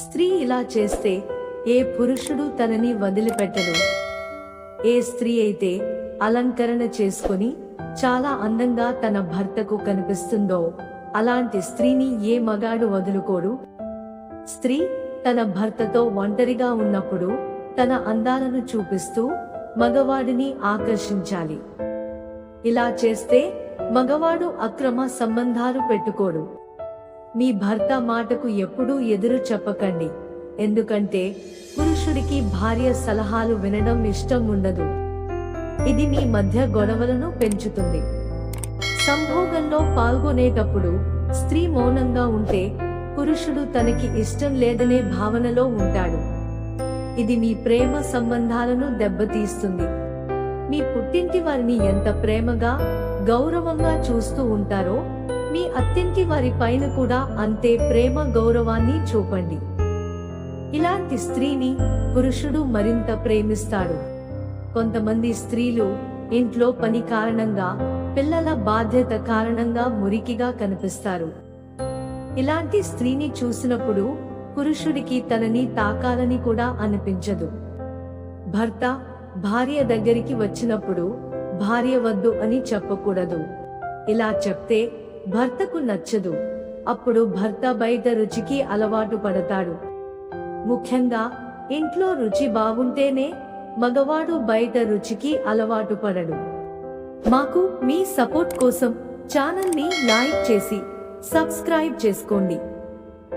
స్త్రీ ఇలా చేస్తే ఏ పురుషుడు తనని వదిలిపెట్టడు. ఏ స్త్రీ అయితే అలంకరణ చేసుకొని చాలా అందంగా తన భర్తకు కనిపిస్తుందో అలాంటి స్త్రీని ఏ మగాడు వదులుకోడు. స్త్రీ తన భర్తతో ఒంటరిగా ఉన్నప్పుడు తన అందాలను చూపిస్తూ మగవాడిని ఆకర్షించాలి. ఇలా చేస్తే మగవాడు అక్రమ సంబంధాలు పెట్టుకోడు. మీ భర్త మాటకు ఎప్పుడూ ఎదురు చెప్పకండి, ఎందుకంటే పురుషుడికి భార్య సలహాలు వినడం ఇష్టం ఉండదు. ఇది మీ మధ్య గొడవలను పెంచుతుంది. సంభోగంలో పాల్గొనేటప్పుడు స్త్రీ మౌనంగా ఉంటే పురుషుడు తనకి ఇష్టం లేదనే భావనలో ఉంటాడు. ఇది మీ ప్రేమ సంబంధాలను దెబ్బతీస్తుంది. మీ పుట్టింటి వారిని ఎంత ప్రేమగా గౌరవంగా చూస్తూ ఉంటారో మీ అత్తింటి వారి పైన కూడా అంతే ప్రేమ గౌరవాన్ని చూపండి. ఇలాంటి స్త్రీని పురుషుడు మరింత ప్రేమిస్తాడు. కొంతమంది స్త్రీలు ఇంట్లో పని కారణంగా, పిల్లల బాధ్యత కారణంగా మురికిగా కనిపిస్తారు. ఇలాంటి స్త్రీని చూసినప్పుడు పురుషుడికి తనని తాకాలని కూడా అనిపించదు. భర్త భార్య దగ్గరికి వచ్చినప్పుడు భార్య వద్దు అని చెప్పకూడదు. ఇలా చెప్తే భర్తకు నచ్చదు. అప్పుడు భర్త బయట రుచికి అలవాటు పడతాడు. ముఖ్యంగా ఇంట్లో రుచి బాగుంటేనే మగవాడు బయట రుచికి అలవాటు పడడు. మాకు మీ సపోర్ట్ కోసం ఛానల్ ని లైక్ చేసి సబ్స్క్రైబ్ చేసుకోండి.